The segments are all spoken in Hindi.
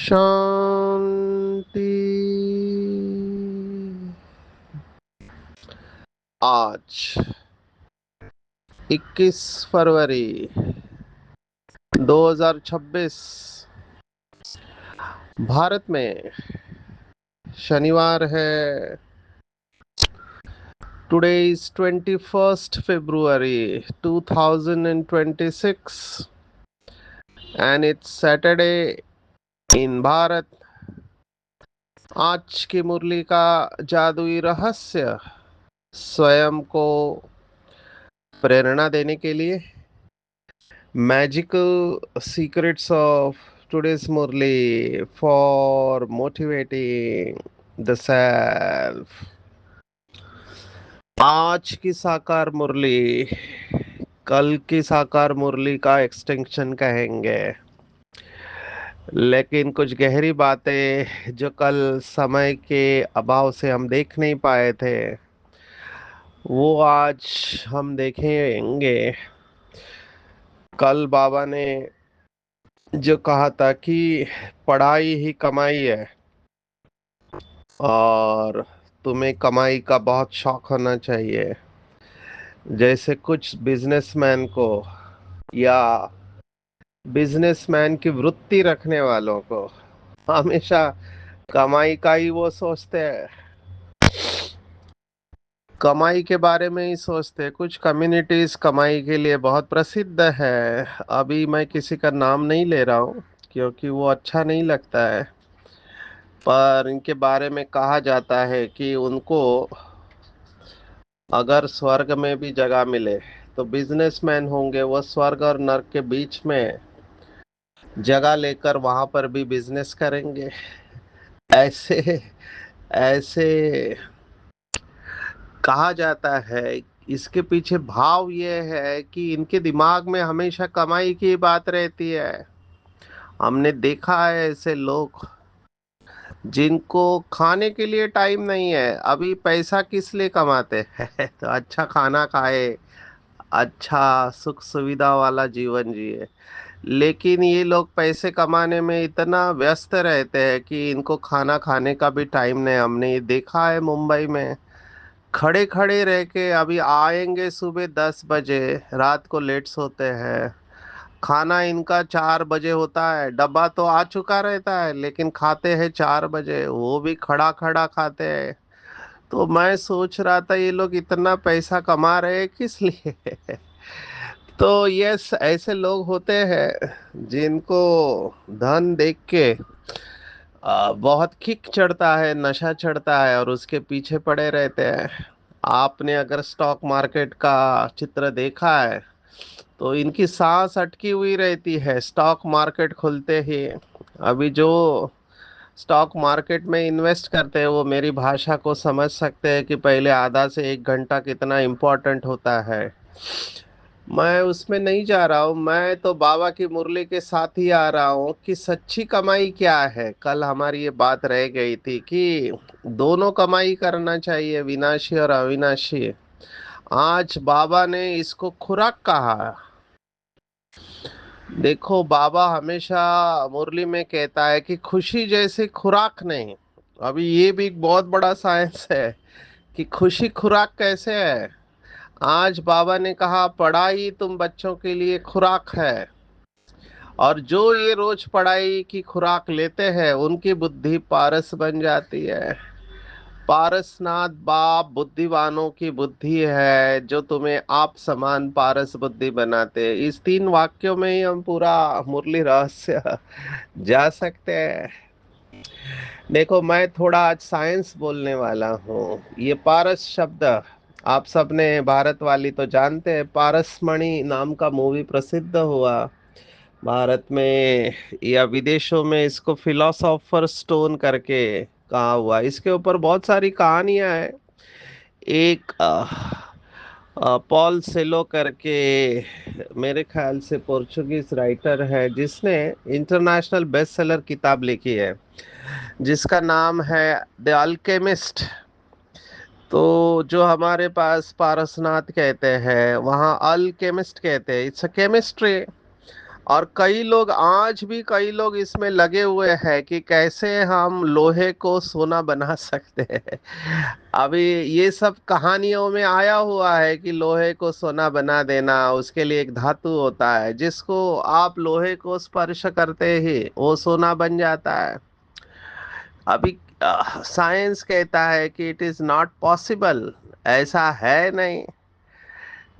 शांति। आज 21 फरवरी 2026 भारत में शनिवार है। Today is 21st February 2026 and it's Saturday in Bharat. आज की मुरली का जादुई रहस्य स्वयं को प्रेरणा देने के लिए magical secrets of today's Murli for motivating the self। आज की साकार मुरली कल की साकार मुरली का एक्सटेंशन कहेंगे, लेकिन कुछ गहरी बातें जो कल समय के अभाव से हम देख नहीं पाए थे वो आज हम देखेंगे। कल बाबा ने जो कहा था कि पढ़ाई ही कमाई है और तुम्हें कमाई का बहुत शौक होना चाहिए। जैसे कुछ बिजनेसमैन को या बिजनेसमैन की वृत्ति रखने वालों को हमेशा कमाई का ही वो सोचते हैं, कमाई के बारे में ही सोचते हैं। कुछ कम्युनिटीज कमाई के लिए बहुत प्रसिद्ध है। अभी मैं किसी का नाम नहीं ले रहा हूँ क्योंकि वो अच्छा नहीं लगता है, पर इनके बारे में कहा जाता है कि उनको अगर स्वर्ग में भी जगह मिले तो बिजनेसमैन होंगे, वो स्वर्ग और नर्क के बीच में जगह लेकर वहां पर भी बिजनेस करेंगे। ऐसे ऐसे कहा जाता है। इसके पीछे भाव ये है कि इनके दिमाग में हमेशा कमाई की बात रहती है। हमने देखा है ऐसे लोग जिनको खाने के लिए टाइम नहीं है। अभी पैसा किस लिए कमाते हैं तो अच्छा खाना खाए, अच्छा सुख सुविधा वाला जीवन जिए। लेकिन ये लोग पैसे कमाने में इतना व्यस्त रहते हैं कि इनको खाना खाने का भी टाइम नहीं। हमने ये देखा है मुंबई में खड़े खड़े रह के अभी आएंगे सुबह 10 बजे, रात को लेट सोते हैं। खाना इनका 4 बजे होता है, डब्बा तो आ चुका रहता है लेकिन खाते हैं 4 बजे, वो भी खड़ा खड़ा खाते हैं। तो मैं सोच रहा था ये लोग इतना पैसा कमा रहे हैं किस लिए तो ये ऐसे लोग होते हैं जिनको धन देख के बहुत किक चढ़ता है, नशा चढ़ता है और उसके पीछे पड़े रहते हैं। आपने अगर स्टॉक मार्केट का चित्र देखा है तो इनकी सांस अटकी हुई रहती है स्टॉक मार्केट खुलते ही। अभी जो स्टॉक मार्केट में इन्वेस्ट करते हैं वो मेरी भाषा को समझ सकते हैं कि पहले आधा से 1 घंटा कितना इम्पोर्टेंट होता है। मैं उसमें नहीं जा रहा हूँ, मैं तो बाबा की मुरली के साथ ही आ रहा हूँ कि सच्ची कमाई क्या है। कल हमारी ये बात रह गई थी कि दोनों कमाई करना चाहिए, विनाशी और अविनाशी। आज बाबा ने इसको खुराक कहा। देखो बाबा हमेशा मुरली में कहता है कि खुशी जैसी खुराक नहीं। अभी ये भी एक बहुत बड़ा साइंस है कि खुशी खुराक कैसे है। आज बाबा ने कहा पढ़ाई तुम बच्चों के लिए खुराक है, और जो ये रोज पढ़ाई की खुराक लेते हैं उनकी बुद्धि पारस बन जाती है। पारसनाथ बाप बुद्धिवानों की बुद्धि है जो तुम्हें आप समान पारस बुद्धि बनाते हैं। इस 3 वाक्यों में ही हम पूरा मुरली रहस्य जा सकते हैं। देखो मैं थोड़ा आज साइंस बोलने वाला हूँ। ये पारस शब्द आप सबने भारत वाली तो जानते हैं, पारसमणि नाम का मूवी प्रसिद्ध हुआ भारत में या विदेशों में। इसको फिलोसोफर स्टोन करके कहाँ हुआ, इसके ऊपर बहुत सारी कहानियां हैं। एक पॉल सेलो करके, मेरे ख्याल से पोर्चुगीज राइटर है, जिसने इंटरनेशनल बेस्ट सेलर किताब लिखी है जिसका नाम है द अल्केमिस्ट। तो जो हमारे पास पारसनाथ कहते हैं, वहाँ अल्केमिस्ट कहते हैं, इट्स अ केमिस्ट्री। और कई लोग, आज भी कई लोग इसमें लगे हुए हैं कि कैसे हम लोहे को सोना बना सकते हैं। अभी ये सब कहानियों में आया हुआ है कि लोहे को सोना बना देना, उसके लिए एक धातु होता है जिसको आप लोहे को स्पर्श करते ही वो सोना बन जाता है। अभी साइंस कहता है कि इट इज नॉट पॉसिबल, ऐसा है नहीं।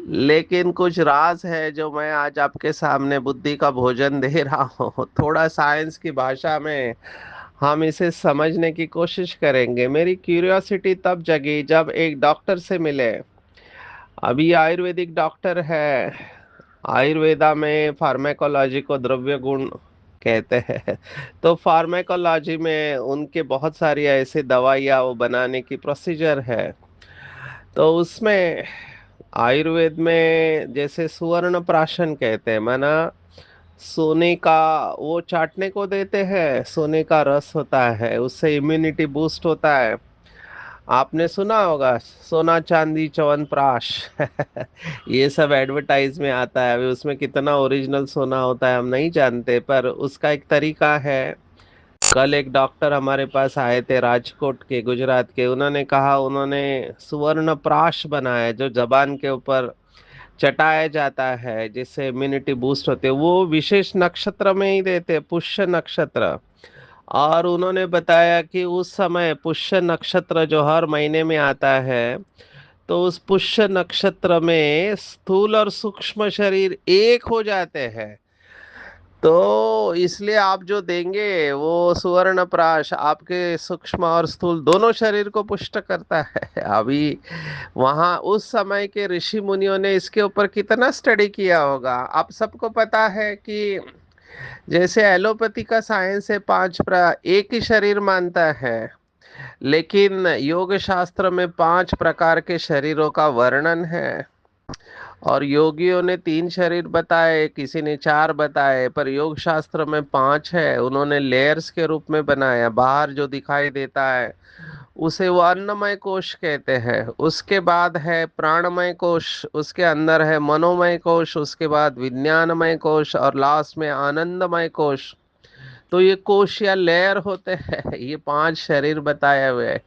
लेकिन कुछ राज है जो मैं आज आपके सामने बुद्धि का भोजन दे रहा हूँ। थोड़ा साइंस की भाषा में हम इसे समझने की कोशिश करेंगे। मेरी क्यूरियोसिटी तब जगी जब एक डॉक्टर से मिले। अभी आयुर्वेदिक डॉक्टर है। आयुर्वेदा में फार्मेकोलॉजी को द्रव्य गुण कहते हैं। तो फार्मेकोलॉजी में उनके बहुत सारी ऐसी दवाइयाँ वो बनाने की प्रोसीजर है। तो उसमें आयुर्वेद में जैसे सुवर्ण प्राशन कहते हैं, माना सोने का वो चाटने को देते हैं, सोने का रस होता है, उससे इम्यूनिटी बूस्ट होता है। आपने सुना होगा सोना चांदी च्यवनप्राश। ये सब एडवर्टाइज में आता है। अभी उसमें कितना ओरिजिनल सोना होता है हम नहीं जानते, पर उसका एक तरीका है। कल एक डॉक्टर हमारे पास आए थे, राजकोट के, गुजरात के। उन्होंने कहा उन्होंने सुवर्ण प्राश बनाया है, जो जबान के ऊपर चटाया जाता है जिससे इम्यूनिटी बूस्ट होती है। वो विशेष नक्षत्र में ही देते हैं, पुष्य नक्षत्र। और उन्होंने बताया कि उस समय पुष्य नक्षत्र जो हर महीने में आता है, तो उस पुष्य नक्षत्र में स्थूल और सूक्ष्म शरीर एक हो जाते हैं। तो इसलिए आप जो देंगे वो सुवर्ण प्राश आपके सूक्ष्म और स्थूल दोनों शरीर को पुष्ट करता है। अभी वहां उस समय के ऋषि मुनियों ने इसके ऊपर कितना स्टडी किया होगा। आप सबको पता है कि जैसे एलोपैथी का साइंस है, एक ही शरीर मानता है, लेकिन योग शास्त्र में 5 प्रकार के शरीरों का वर्णन है। और योगियों ने 3 शरीर बताए, किसी ने 4 बताए, पर योग शास्त्र में 5 है। उन्होंने लेयर्स के रूप में बनाया। बाहर जो दिखाई देता है उसे वो अन्नमय कोश कहते हैं। उसके बाद है प्राणमय कोश, उसके अंदर है मनोमय कोश, उसके बाद विज्ञानमय कोश, और लास्ट में आनंदमय कोश। तो ये कोश या लेयर होते हैं। ये 5 शरीर बताए हुए हैं।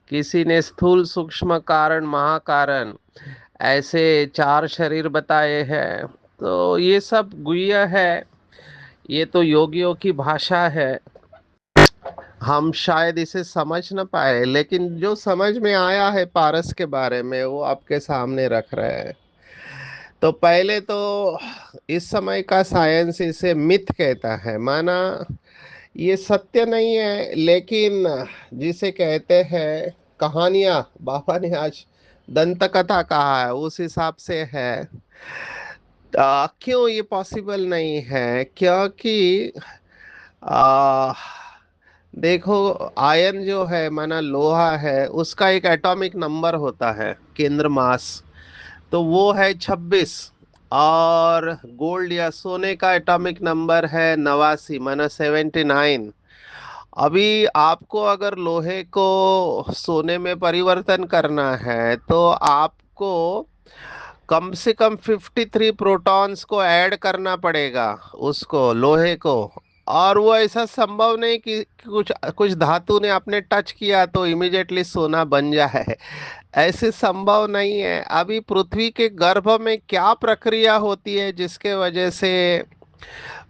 किसी ने स्थूल सूक्ष्म कारण महाकारण ऐसे 4 शरीर बताए हैं। तो ये सब गुह्य है, ये तो योगियों की भाषा है। हम शायद इसे समझ न पाए, लेकिन जो समझ में आया है पारस के बारे में वो आपके सामने रख रहे हैं। तो पहले तो इस समय का साइंस इसे मिथ कहता है, माना ये सत्य नहीं है, लेकिन जिसे कहते हैं कहानियां, बाबा ने आज दंत कथा कहा है उस हिसाब से है। क्यों ये पॉसिबल नहीं है? क्योंकि आ, देखो, आयन जो है, माना लोहा है, उसका एक एटॉमिक नंबर होता है, केंद्र मास, तो वो है 26। और गोल्ड या सोने का एटॉमिक नंबर है 89, माना 79। अभी आपको अगर लोहे को सोने में परिवर्तन करना है तो आपको कम से कम 53 प्रोटॉन्स को ऐड करना पड़ेगा, उसको, लोहे को। और वो ऐसा संभव नहीं कि कुछ कुछ धातु ने आपने टच किया तो इमिडिएटली सोना बन जाए। ऐसे संभव नहीं है। अभी पृथ्वी के गर्भ में क्या प्रक्रिया होती है जिसके वजह से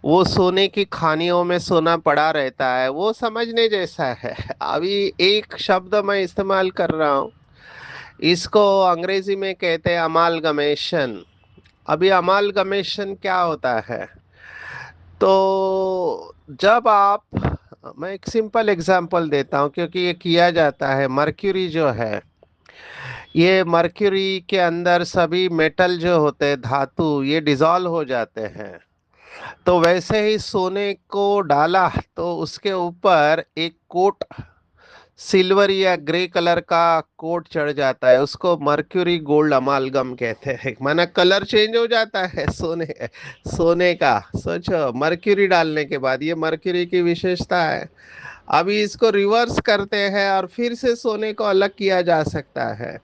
वो सोने की खानियों में सोना पड़ा रहता है, वो समझने जैसा है। अभी एक शब्द मैं इस्तेमाल कर रहा हूँ, इसको अंग्रेजी में कहते हैं अमालगमेशन। अभी अमालगमेशन क्या होता है? तो जब आप, मैं एक सिंपल एग्जांपल देता हूँ क्योंकि ये किया जाता है। मर्क्यूरी जो है, ये मर्क्यूरी के अंदर सभी मेटल जो होते हैं, धातु, ये डिसॉल्व हो जाते हैं। तो वैसे ही सोने को डाला तो उसके ऊपर एक कोट सिल्वर या ग्रे कलर का कोट चढ़ जाता है, उसको मर्क्यूरी गोल्ड अमालगम कहते हैं। माना कलर चेंज हो जाता है सोने सोने का। सोचो, मर्क्यूरी डालने के बाद, ये मर्क्यूरी की विशेषता है। अभी इसको रिवर्स करते हैं और फिर से सोने को अलग किया जा सकता है।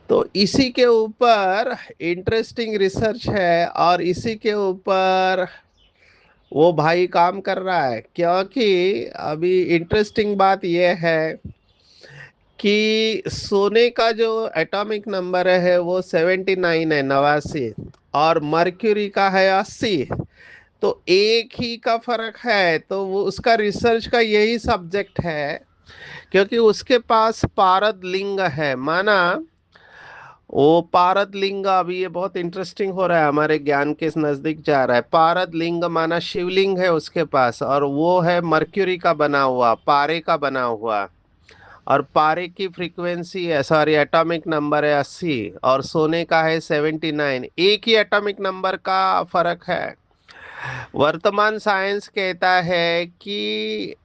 तो इसी के ऊपर इंटरेस्टिंग रिसर्च है, और इसी के ऊपर वो भाई काम कर रहा है। क्योंकि अभी इंटरेस्टिंग बात यह है कि सोने का जो एटॉमिक नंबर है वो 79 है, 89, और मर्क्यूरी का है 80। तो एक ही का फर्क है, तो वो उसका रिसर्च का यही सब्जेक्ट है। क्योंकि उसके पास पारद लिंग है, माना वो पारद लिंग, अभी ये बहुत इंटरेस्टिंग हो रहा है, हमारे ज्ञान के नजदीक जा रहा है। पारद लिंग माना शिवलिंग है उसके पास, और वो है मर्क्यूरी का बना हुआ, पारे का बना हुआ। और पारे की फ्रीक्वेंसी है, सॉरी, एटॉमिक नंबर है 80, और सोने का है 79। एक ही एटॉमिक नंबर का फर्क है। वर्तमान साइंस कहता है कि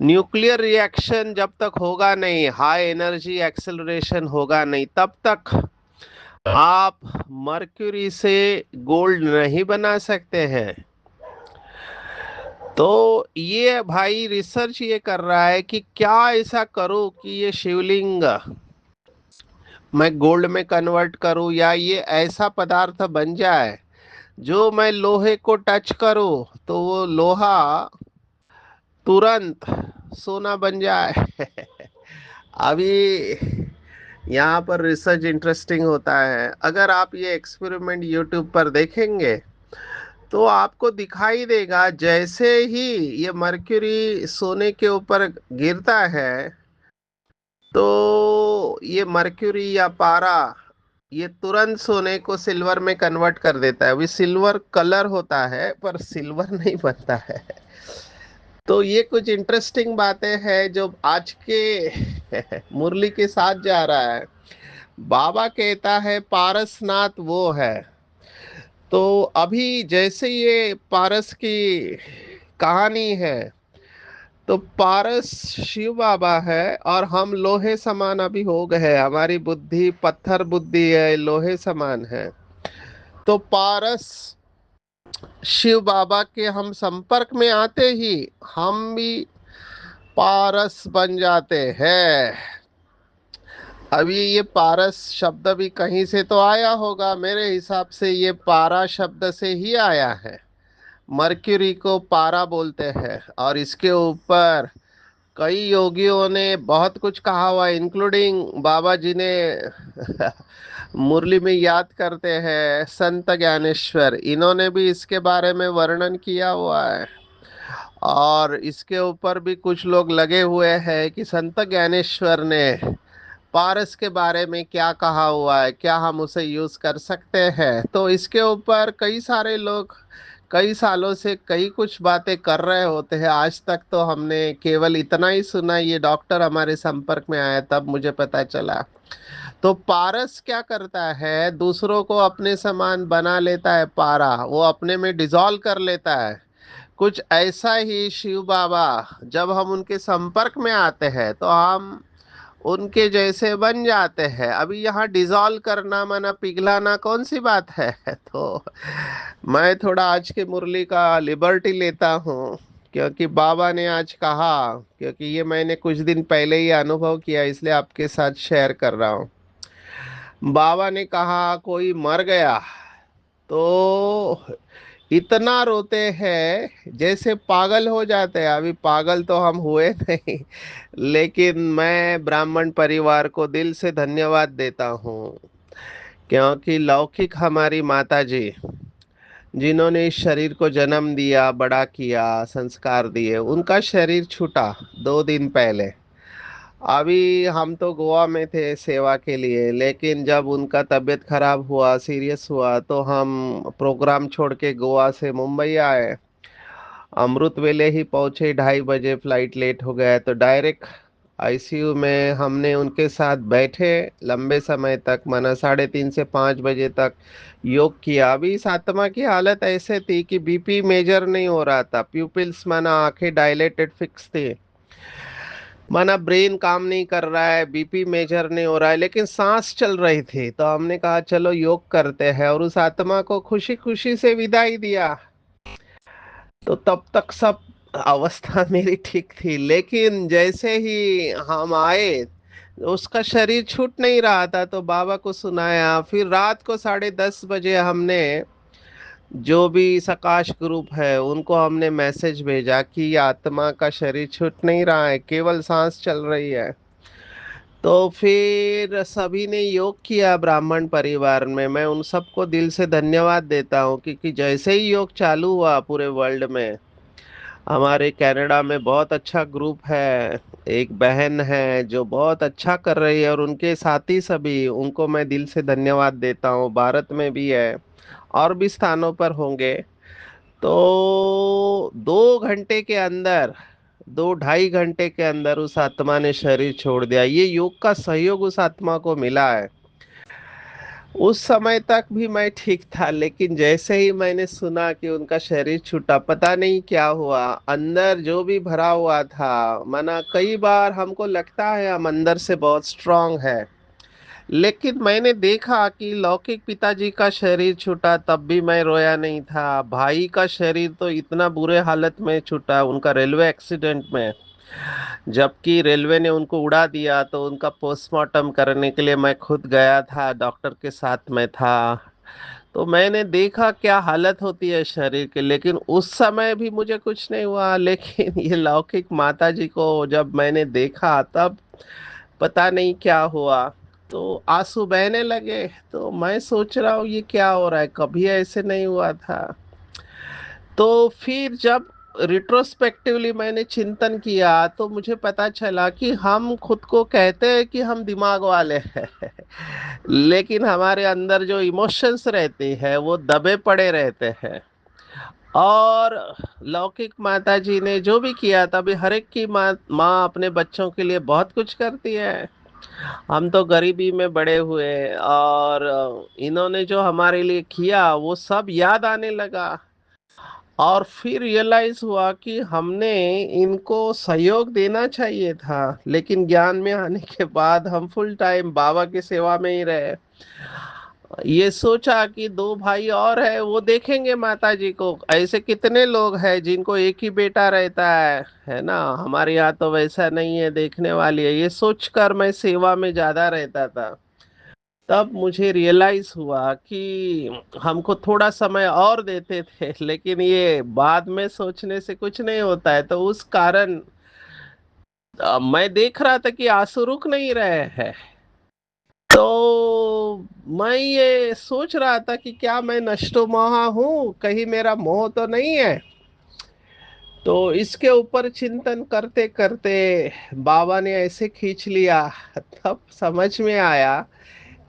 न्यूक्लियर रिएक्शन जब तक होगा नहीं, हाई एनर्जी एक्सेलरेशन होगा नहीं, तब तक आप मर्क्यूरी से गोल्ड नहीं बना सकते हैं। तो ये भाई रिसर्च ये कर रहा है कि क्या ऐसा करो कि ये शिवलिंग मैं गोल्ड में कन्वर्ट करूं, या ये ऐसा पदार्थ बन जाए जो मैं लोहे को टच करूं तो वो लोहा तुरंत सोना बन जाए। अभी यहाँ पर रिसर्च इंटरेस्टिंग होता है। अगर आप ये एक्सपेरिमेंट यूट्यूब पर देखेंगे तो आपको दिखाई देगा, जैसे ही ये मर्क्यूरी सोने के ऊपर गिरता है तो ये मर्क्यूरी या पारा ये तुरंत सोने को सिल्वर में कन्वर्ट कर देता है। अभी सिल्वर कलर होता है पर सिल्वर नहीं बनता है। तो ये कुछ इंटरेस्टिंग बातें हैं जो आज के मुरली के साथ जा रहा है। बाबा कहता है पारसनाथ वो है। तो अभी जैसे ये पारस की कहानी है, तो पारस शिव बाबा है, और हम लोहे समान अभी हो गए हैं। हमारी बुद्धि पत्थर बुद्धि है, लोहे समान है। तो पारस शिव बाबा के हम संपर्क में आते ही हम भी पारस बन जाते हैं। अभी ये पारस शब्द भी कहीं से तो आया होगा, मेरे हिसाब से ये पारा शब्द से ही आया है। मर्क्यूरी को पारा बोलते हैं, और इसके ऊपर कई योगियों ने बहुत कुछ कहा हुआ, इंक्लूडिंग बाबा जी ने मुरली में याद करते हैं संत ज्ञानेश्वर, इन्होंने भी इसके बारे में वर्णन किया हुआ है। और इसके ऊपर भी कुछ लोग लगे हुए हैं कि संत ज्ञानेश्वर ने पारस के बारे में क्या कहा हुआ है, क्या हम उसे यूज कर सकते हैं। तो इसके ऊपर कई सारे लोग कई सालों से कई कुछ बातें कर रहे होते हैं। आज तक तो हमने केवल इतना ही सुना, ये डॉक्टर हमारे संपर्क में आया तब मुझे पता चला। तो पारस क्या करता है, दूसरों को अपने समान बना लेता है, पारा वो अपने में डिजॉल्व कर लेता है। कुछ ऐसा ही शिव बाबा, जब हम उनके संपर्क में आते हैं तो हम उनके जैसे बन जाते हैं। अभी यहाँ डिजॉल्व करना माना पिघलाना कौन सी बात है। तो मैं थोड़ा आज के मुरली का लिबर्टी लेता हूँ, क्योंकि बाबा ने आज कहा, क्योंकि ये मैंने कुछ दिन पहले ही अनुभव किया, इसलिए आपके साथ शेयर कर रहा हूँ। बाबा ने कहा कोई मर गया तो इतना रोते हैं जैसे पागल हो जाते हैं। अभी पागल तो हम हुए नहीं, लेकिन मैं ब्राह्मण परिवार को दिल से धन्यवाद देता हूँ। क्योंकि लौकिक हमारी माता जी, जिन्होंने इस शरीर को जन्म दिया, बड़ा किया, संस्कार दिए, उनका शरीर छूटा 2 दिन पहले। अभी हम तो गोवा में थे सेवा के लिए, लेकिन जब उनका तबीयत खराब हुआ, सीरियस हुआ, तो हम प्रोग्राम छोड़ के गोवा से मुंबई आए। अमृत वेले ही पहुंचे, 2:30 बजे फ्लाइट लेट हो गया, तो डायरेक्ट आईसीयू में हमने उनके साथ बैठे लंबे समय तक, माना 3:30 से 5 बजे तक योग किया। अभी इस आत्मा की हालत ऐसे थी कि बीपी मेजर नहीं हो रहा था, प्यूपिल्स माना आंखें डायलेटेड फिक्स थी। माना ब्रेन काम नहीं कर रहा है, बीपी मेजर नहीं हो रहा है, लेकिन सांस चल रही थी, तो हमने कहा चलो योग करते हैं, और उस आत्मा को खुशी खुशी से विदाई दिया। तो तब तक सब अवस्था मेरी ठीक थी, लेकिन जैसे ही हम आए, उसका शरीर छूट नहीं रहा था, तो बाबा को सुनाया। फिर रात को 10:30 बजे हमने, जो भी सकाश ग्रुप है उनको हमने मैसेज भेजा कि आत्मा का शरीर छूट नहीं रहा है, केवल सांस चल रही है। तो फिर सभी ने योग किया ब्राह्मण परिवार में। मैं उन सबको दिल से धन्यवाद देता हूँ, क्योंकि जैसे ही योग चालू हुआ पूरे वर्ल्ड में, हमारे कनाडा में बहुत अच्छा ग्रुप है, एक बहन है जो बहुत अच्छा कर रही है, और उनके साथी सभी, उनको मैं दिल से धन्यवाद देता हूँ। भारत में भी है, और भी स्थानों पर होंगे। तो 2 घंटे के अंदर, 2 ढाई घंटे के अंदर उस आत्मा ने शरीर छोड़ दिया। ये योग का सहयोग उस आत्मा को मिला है। उस समय तक भी मैं ठीक था, लेकिन जैसे ही मैंने सुना कि उनका शरीर छूटा, पता नहीं क्या हुआ, अंदर जो भी भरा हुआ था, माना कई बार हमको लगता है हम अंदर से बहुत स्ट्रांग है, लेकिन मैंने देखा कि लौकिक पिताजी का शरीर छूटा तब भी मैं रोया नहीं था। भाई का शरीर तो इतना बुरे हालत में छूटा, उनका रेलवे एक्सीडेंट में, जबकि रेलवे ने उनको उड़ा दिया, तो उनका पोस्टमार्टम करने के लिए मैं खुद गया था, डॉक्टर के साथ में था। तो मैंने देखा क्या हालत होती है शरीर की, लेकिन उस समय भी मुझे कुछ नहीं हुआ। लेकिन ये लौकिक माता जी को जब मैंने देखा, तब पता नहीं क्या हुआ, तो आंसू बहने लगे। तो मैं सोच रहा हूँ ये क्या हो रहा है, कभी ऐसे नहीं हुआ था। तो फिर जब रिट्रोस्पेक्टिवली मैंने चिंतन किया, तो मुझे पता चला कि हम खुद को कहते हैं कि हम दिमाग वाले हैं, लेकिन हमारे अंदर जो इमोशंस रहते हैं वो दबे पड़े रहते हैं। और लौकिक माता जी ने जो भी किया था, अभी हर एक की माँ अपने बच्चों के लिए बहुत कुछ करती है। हम तो गरीबी में बड़े हुए, और इन्होंने जो हमारे लिए किया वो सब याद आने लगा। और फिर रियलाइज हुआ कि हमने इनको सहयोग देना चाहिए था, लेकिन ज्ञान में आने के बाद हम फुल टाइम बाबा की सेवा में ही रहे। ये सोचा कि दो भाई और है, वो देखेंगे माता जी को। ऐसे कितने लोग हैं जिनको एक ही बेटा रहता है ना। हमारे यहाँ तो वैसा नहीं है, देखने वाली है। ये सोचकर मैं सेवा में ज्यादा रहता था। तब मुझे रियलाइज हुआ कि हमको थोड़ा समय और देते थे, लेकिन ये बाद में सोचने से कुछ नहीं होता है। तो उस कारण मैं देख रहा था कि आंसू रुक नहीं रहे हैं। तो मैं ये सोच रहा था कि क्या मैं नष्टो मोहा हूँ, कहीं मेरा मोह तो नहीं है। तो इसके ऊपर चिंतन करते करते बाबा ने ऐसे खींच लिया, तब समझ में आया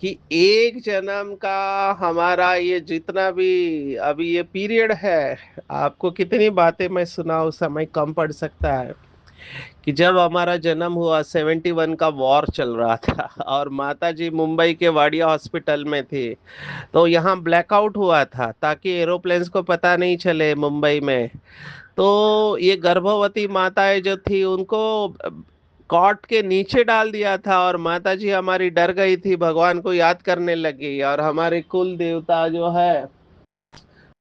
कि एक जन्म का हमारा ये जितना भी अभी ये पीरियड है, आपको कितनी बातें मैं सुनाऊं, समय कम पड़ सकता है। कि जब हमारा जन्म हुआ, 71 का वॉर चल रहा था, और माता जी मुंबई के वाडिया हॉस्पिटल में थी। तो यहाँ ब्लैकआउट हुआ था ताकि एरोप्लेन्स को पता नहीं चले मुंबई में। तो ये गर्भवती माताएं जो थी, उनको कॉट के नीचे डाल दिया था, और माता जी हमारी डर गई थी, भगवान को याद करने लगी। और हमारे कुल देवता जो है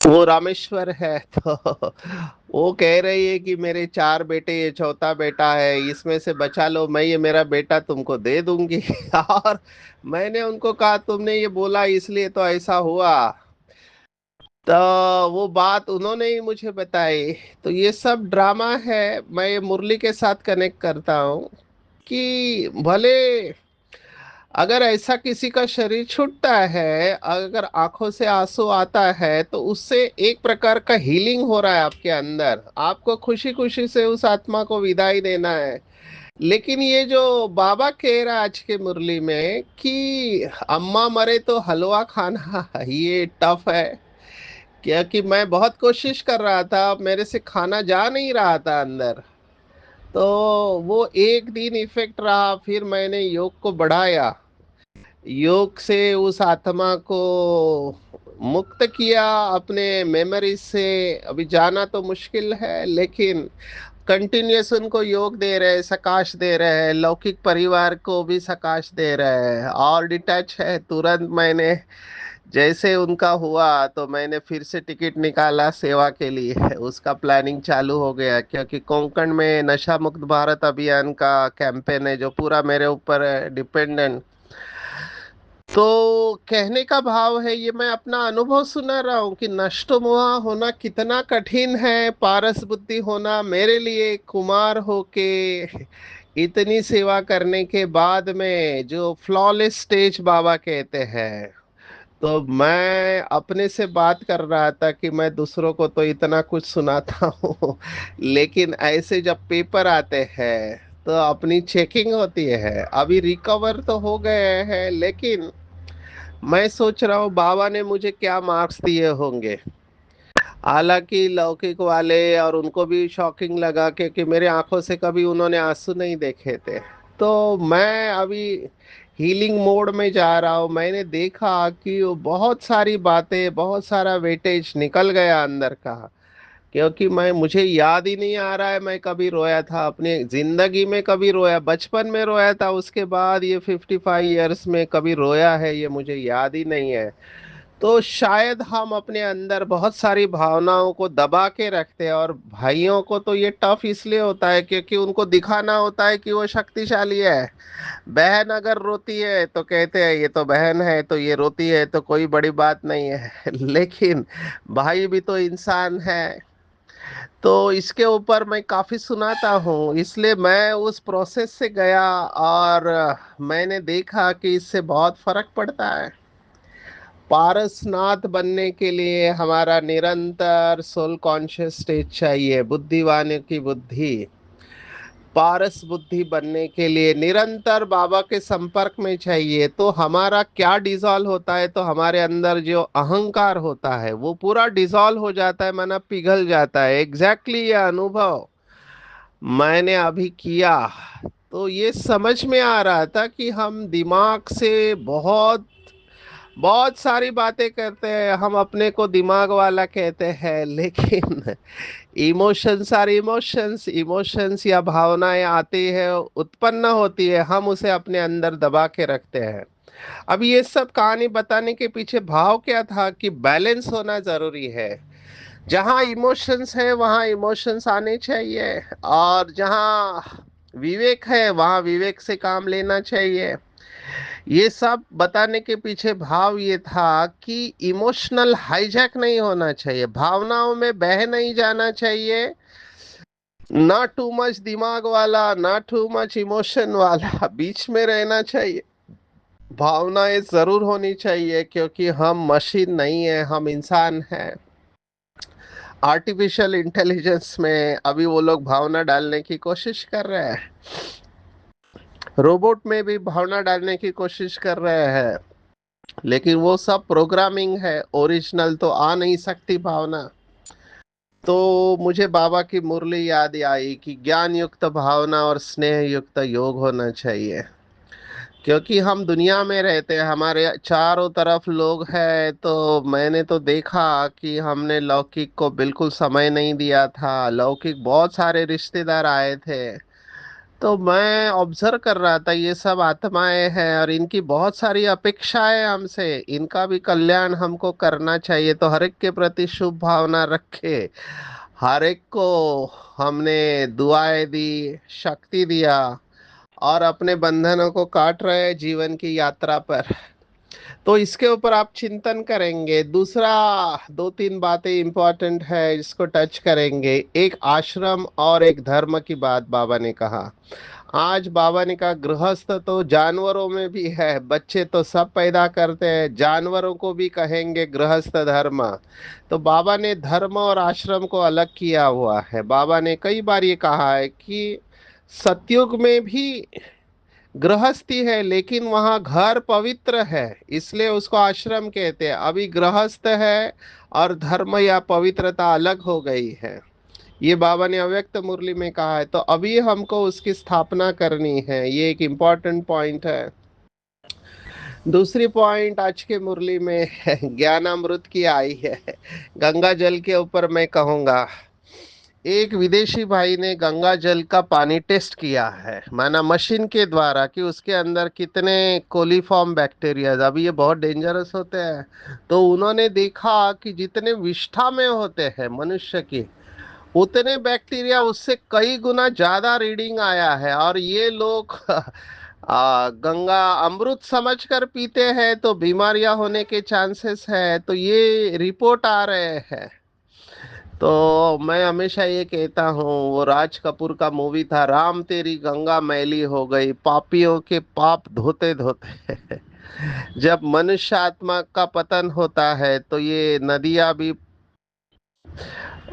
वो रामेश्वर है। तो वो कह रही है कि मेरे 4 बेटे, ये चौथा बेटा है, इसमें से बचा लो, मैं ये मेरा बेटा तुमको दे दूंगी। और मैंने उनको कहा तुमने ये बोला इसलिए तो ऐसा हुआ। तो वो बात उन्होंने ही मुझे बताई। तो ये सब ड्रामा है। मैं ये मुरली के साथ कनेक्ट करता हूँ कि भले अगर ऐसा किसी का शरीर छूटता है, अगर आंखों से आंसू आता है, तो उससे एक प्रकार का हीलिंग हो रहा है आपके अंदर। आपको खुशी खुशी से उस आत्मा को विदाई देना है। लेकिन ये जो बाबा कह रहा है आज के मुरली में कि अम्मा मरे तो हलवा खाना, ये टफ है। क्योंकि मैं बहुत कोशिश कर रहा था, मेरे से खाना जा नहीं रहा था अंदर। तो वो एक दिन इफेक्ट रहा, फिर मैंने योग को बढ़ाया। योग से उस आत्मा को मुक्त किया अपने मेमोरी से। अभी जाना तो मुश्किल है, लेकिन कंटिन्यूस उनको योग दे रहे हैं, सकाश दे रहे हैं, लौकिक परिवार को भी सकाश दे रहे हैं। और डिटैच है, तुरंत मैंने जैसे उनका हुआ तो मैंने फिर से टिकट निकाला सेवा के लिए। उसका प्लानिंग चालू हो गया, क्योंकि कोंकण में नशा मुक्त भारत अभियान का कैंपेन है जो पूरा मेरे ऊपर है डिपेंडेंट। तो कहने का भाव है, ये मैं अपना अनुभव सुना रहा हूँ कि नष्ट मोह होना कितना कठिन है, पारस बुद्धि होना मेरे लिए कुमार होके इतनी सेवा करने के बाद में जो फ्लॉलेस स्टेज बाबा कहते हैं। तो मैं अपने से बात कर रहा था कि मैं दूसरों को तो इतना कुछ सुनाता हूँ, लेकिन ऐसे जब पेपर आते हैं तो अपनी चेकिंग होती है। अभी रिकवर तो हो गए हैं, लेकिन मैं सोच रहा हूँ बाबा ने मुझे क्या मार्क्स दिए होंगे। हालांकि लौकिक वाले और उनको भी शॉकिंग लगा, क्योंकि मेरे आंखों से कभी उन्होंने आंसू नहीं देखे थे। तो मैं अभी हीलिंग मोड में जा रहा हूँ। मैंने देखा कि वो बहुत सारी बातें, बहुत सारा वेटेज निकल गया अंदर का। क्योंकि मैं मुझे याद ही नहीं आ रहा है मैं कभी रोया था अपनी जिंदगी में। कभी रोया बचपन में रोया था, उसके बाद ये 55 ईयर्स में कभी रोया है ये मुझे याद ही नहीं है। तो शायद हम अपने अंदर बहुत सारी भावनाओं को दबा के रखते हैं। और भाइयों को तो ये टफ इसलिए होता है क्योंकि उनको दिखाना होता है कि वो शक्तिशाली है। बहन अगर रोती है तो कहते हैं ये तो बहन है, तो ये रोती है तो कोई बड़ी बात नहीं है। लेकिन भाई भी तो इंसान है। तो इसके ऊपर मैं काफी सुनाता हूँ, इसलिए मैं उस प्रोसेस से गया। और मैंने देखा कि इससे बहुत फर्क पड़ता है। पारसनाथ बनने के लिए हमारा निरंतर सोल कॉन्शियस स्टेज चाहिए, बुद्धिवान की बुद्धि। पारस बुद्धि बनने के लिए निरंतर बाबा के संपर्क में चाहिए। तो हमारा क्या डिसॉल्व होता है, तो हमारे अंदर जो अहंकार होता है वो पूरा डिसॉल्व हो जाता है, माना पिघल जाता है। एग्जैक्टली ये अनुभव मैंने अभी किया। तो ये समझ में आ रहा था कि हम दिमाग से बहुत बहुत सारी बातें करते हैं, हम अपने को दिमाग वाला कहते हैं, लेकिन इमोशंस आर इमोशंस, इमोशंस या भावनाएं आती है, उत्पन्न होती है, हम उसे अपने अंदर दबा के रखते हैं। अब ये सब कहानी बताने के पीछे भाव क्या था कि बैलेंस होना जरूरी है। जहाँ इमोशंस है वहाँ इमोशंस आने चाहिए, और जहाँ विवेक है वहाँ विवेक से काम लेना चाहिए। ये सब बताने के पीछे भाव ये था कि इमोशनल हाईजैक नहीं होना चाहिए, भावनाओं में बह नहीं जाना चाहिए। ना टू मच दिमाग वाला, ना टू मच इमोशन वाला, बीच में रहना चाहिए। भावनाएं जरूर होनी चाहिए, क्योंकि हम मशीन नहीं है, हम इंसान हैं। आर्टिफिशियल इंटेलिजेंस में अभी वो लोग भावना डालने की कोशिश कर रहे हैं, रोबोट में भी भावना डालने की कोशिश कर रहे हैं, लेकिन वो सब प्रोग्रामिंग है, ओरिजिनल तो आ नहीं सकती भावना। तो मुझे बाबा की मुरली याद आई कि ज्ञान युक्त भावना और स्नेह युक्त योग होना चाहिए। क्योंकि हम दुनिया में रहते हैं, हमारे चारों तरफ लोग हैं। तो मैंने तो देखा कि हमने लौकिक को बिल्कुल समय नहीं दिया था। लौकिक बहुत सारे रिश्तेदार आए थे, तो मैं ऑब्जर्व कर रहा था ये सब आत्माएं हैं और इनकी बहुत सारी अपेक्षाएं हमसे, इनका भी कल्याण हमको करना चाहिए। तो हर एक के प्रति शुभ भावना रखे, हर एक को हमने दुआएं दी, शक्ति दिया, और अपने बंधनों को काट रहे हैं जीवन की यात्रा पर। तो इसके ऊपर आप चिंतन करेंगे। दूसरा, दो तीन बातें इंपॉर्टेंट है, इसको टच करेंगे। एक आश्रम और एक धर्म की बात बाबा ने कहा। आज बाबा ने कहा गृहस्थ तो जानवरों में भी है, बच्चे तो सब पैदा करते हैं, जानवरों को भी कहेंगे गृहस्थ धर्म। तो बाबा ने धर्म और आश्रम को अलग किया हुआ है। बाबा ने कई बार ये कहा है कि सतयुग में भी गृहस्थी है, लेकिन वहाँ घर पवित्र है, इसलिए उसको आश्रम कहते हैं। अभी गृहस्थ है और धर्म या पवित्रता अलग हो गई है। ये बाबा ने अव्यक्त मुरली में कहा है। तो अभी हमको उसकी स्थापना करनी है, ये एक इम्पॉर्टेंट पॉइंट है। दूसरी पॉइंट आज के मुरली में ज्ञानामृत की आई है, गंगा जल के ऊपर मैं कहूँगा एक विदेशी भाई ने गंगा जल का पानी टेस्ट किया है, माना मशीन के द्वारा, कि उसके अंदर कितने कोलीफॉर्म बैक्टीरिया, अभी ये बहुत डेंजरस होते हैं। तो उन्होंने देखा कि जितने विष्ठा में होते हैं मनुष्य की, उतने बैक्टीरिया उससे कई गुना ज्यादा रीडिंग आया है। और ये लोग गंगा अमृत समझकर पीते हैं, तो बीमारियां होने के चांसेस है, तो ये रिपोर्ट आ रहे हैं। तो मैं हमेशा ये कहता हूँ, वो राज कपूर का मूवी था, राम तेरी गंगा मैली हो गई, पापियों के पाप धोते धोते। जब मनुष्य आत्मा का पतन होता है तो ये नदियां भी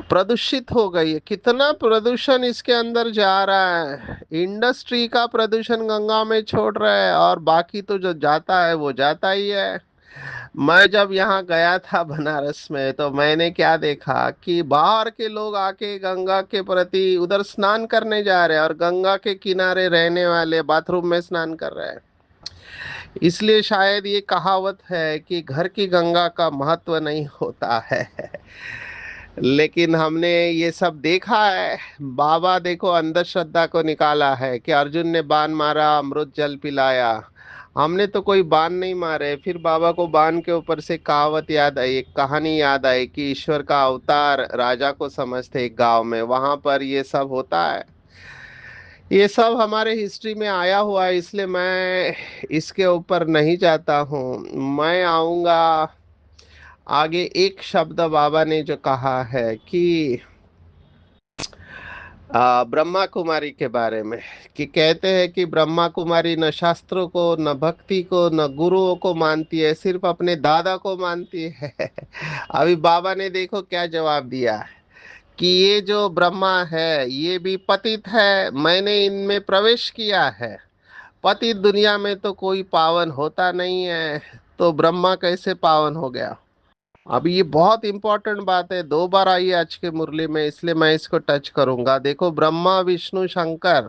प्रदूषित हो गई है। कितना प्रदूषण इसके अंदर जा रहा है, इंडस्ट्री का प्रदूषण गंगा में छोड़ रहा है, और बाकी तो जो जाता है वो जाता ही है। मैं जब यहाँ गया था बनारस में, तो मैंने क्या देखा कि बाहर के लोग आके गंगा के प्रति उधर स्नान करने जा रहे हैं, और गंगा के किनारे रहने वाले बाथरूम में स्नान कर रहे हैं। इसलिए शायद ये कहावत है कि घर की गंगा का महत्व नहीं होता है। लेकिन हमने ये सब देखा है। बाबा देखो अंधश्रद्धा को निकाला है कि अर्जुन ने बाण मारा, अमृत जल पिलाया। हमने तो कोई बाण नहीं मारे, फिर बाबा को बाण के ऊपर से कहावत याद आई, एक कहानी याद आई कि ईश्वर का अवतार राजा को समझते एक गांव में, वहां पर ये सब होता है। ये सब हमारे हिस्ट्री में आया हुआ है, इसलिए मैं इसके ऊपर नहीं जाता हूँ। मैं आऊंगा आगे। एक शब्द बाबा ने जो कहा है कि ब्रह्मा कुमारी के बारे में, कि कहते हैं कि ब्रह्मा कुमारी न शास्त्रों को, न भक्ति को, न गुरुओं को मानती है, सिर्फ अपने दादा को मानती है। अभी बाबा ने देखो क्या जवाब दिया है कि ये जो ब्रह्मा है ये भी पतित है, मैंने इनमें प्रवेश किया है। पतित दुनिया में तो कोई पावन होता नहीं है, तो ब्रह्मा कैसे पावन हो गया। अभी ये बहुत इंपॉर्टेंट बात है, दो बार आई है आज के मुरली में, इसलिए मैं इसको टच करूंगा। देखो, ब्रह्मा विष्णु शंकर,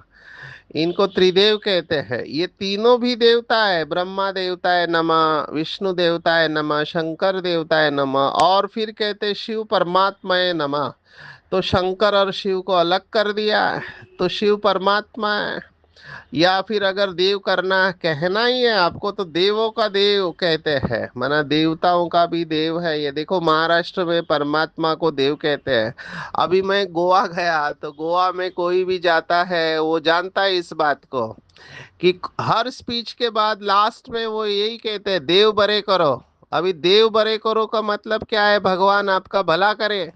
इनको त्रिदेव कहते हैं। ये तीनों भी देवता है, ब्रह्मा देवता है नमः, विष्णु देवता है नमः, शंकर देवता है नमः, और फिर कहते हैं शिव परमात्मा है नमः। तो शंकर और शिव को अलग कर दिया, तो शिव परमात्मा है। या फिर अगर देव करना कहना ही है आपको, तो देवों का देव कहते हैं, माना देवताओं का भी देव है। ये देखो महाराष्ट्र में परमात्मा को देव कहते हैं। अभी मैं गोवा गया, तो गोवा में कोई भी जाता है वो जानता है इस बात को, कि हर स्पीच के बाद लास्ट में वो यही कहते हैं, देव बरे करो। अभी देव बरे करो का मतलब क्या है, भगवान आपका भला करे।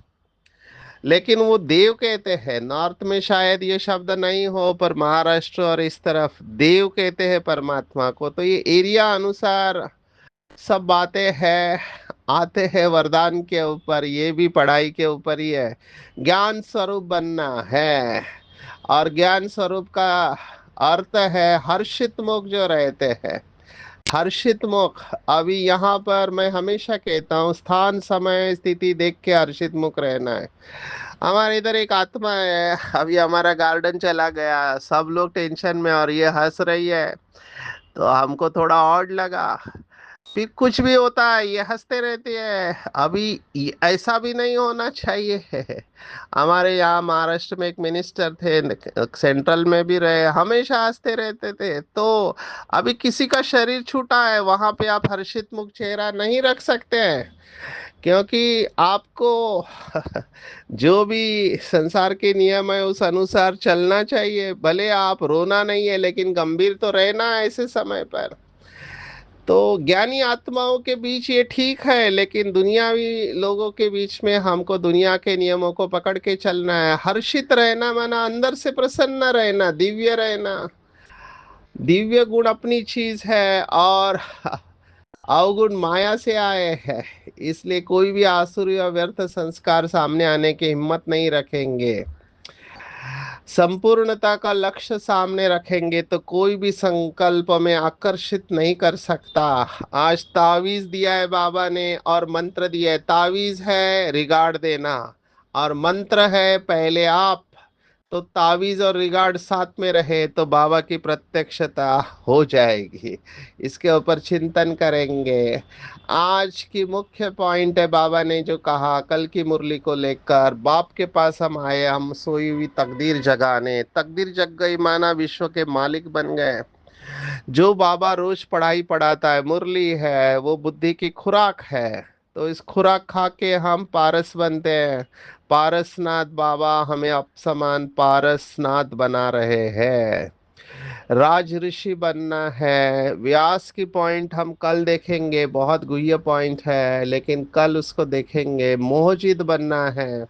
लेकिन वो देव कहते हैं। नॉर्थ में शायद ये शब्द नहीं हो, पर महाराष्ट्र और इस तरफ देव कहते हैं परमात्मा को। तो ये एरिया अनुसार सब बातें हैं, आते हैं वरदान के ऊपर, ये भी पढ़ाई के ऊपर ही है। ज्ञान स्वरूप बनना है, और ज्ञान स्वरूप का अर्थ है हर्षित मुख जो रहते हैं। हर्षित मुख, अभी यहाँ पर मैं हमेशा कहता हूँ, स्थान समय स्थिति देख के हर्षित मुख रहना है। हमारे इधर एक आत्मा है, अभी हमारा गार्डन चला गया, सब लोग टेंशन में, और ये हंस रही है, तो हमको थोड़ा ऑड लगा। फिर कुछ भी होता है ये हंसते रहती है। अभी ऐसा भी नहीं होना चाहिए। हमारे यहाँ महाराष्ट्र में एक मिनिस्टर थे, सेंट्रल में भी रहे, हमेशा हंसते रहते थे। तो अभी किसी का शरीर छूटा है, वहां पे आप हर्षित मुख चेहरा नहीं रख सकते हैं, क्योंकि आपको जो भी संसार के नियम है उस अनुसार चलना चाहिए। भले आप रोना नहीं है, लेकिन गंभीर तो रहना है ऐसे समय पर। तो ज्ञानी आत्माओं के बीच ये ठीक है, लेकिन दुनियावी लोगों के बीच में हमको दुनिया के नियमों को पकड़ के चलना है। हर्षित रहना माना अंदर से प्रसन्न रहना, दिव्य रहना। दिव्य गुण अपनी चीज है, और अवगुण माया से आए हैं। इसलिए कोई भी आसुरी और व्यर्थ संस्कार सामने आने की हिम्मत नहीं रखेंगे। संपूर्णता का लक्ष्य सामने रखेंगे तो कोई भी संकल्प में आकर्षित नहीं कर सकता। आज तावीज दिया है बाबा ने, और मंत्र दिया है। तावीज है रिगार्ड देना, और मंत्र है पहले आप तो तावीज और रिगार्ड साथ में रहे तो बाबा की प्रत्यक्षता हो जाएगी। इसके ऊपर चिंतन करेंगे। आज की मुख्य पॉइंट है, बाबा ने जो कहा कल की मुरली को लेकर, बाप के पास हम आए, हम सोई हुई तकदीर जगाने। तकदीर जग गई माना विश्व के मालिक बन गए। जो बाबा रोज पढ़ाई पढ़ाता है, मुरली है, वो बुद्धि की खुराक है। तो इस खुराक खा के हम पारस बनते हैं। पारसनाथ बाबा हमें अपसमान पारसनाथ बना रहे हैं। राज ऋषि बनना है। व्यास की पॉइंट हम कल देखेंगे, बहुत गुह्य पॉइंट है, लेकिन कल उसको देखेंगे। मोहजिद बनना है।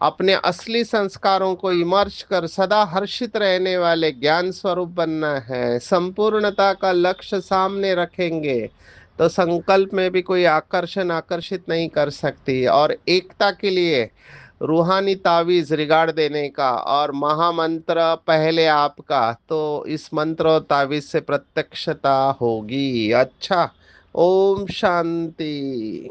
अपने असली संस्कारों को इमर्ज कर सदा हर्षित रहने वाले ज्ञान स्वरूप बनना है। संपूर्णता का लक्ष्य सामने रखेंगे तो संकल्प में भी कोई आकर्षण आकर्षित नहीं कर सकती। और एकता के लिए रूहानी तावीज रिगाड़ देने का और महामंत्र पहले आपका, तो इस मंत्र और तावीज से प्रत्यक्षता होगी। अच्छा, ओम शांति।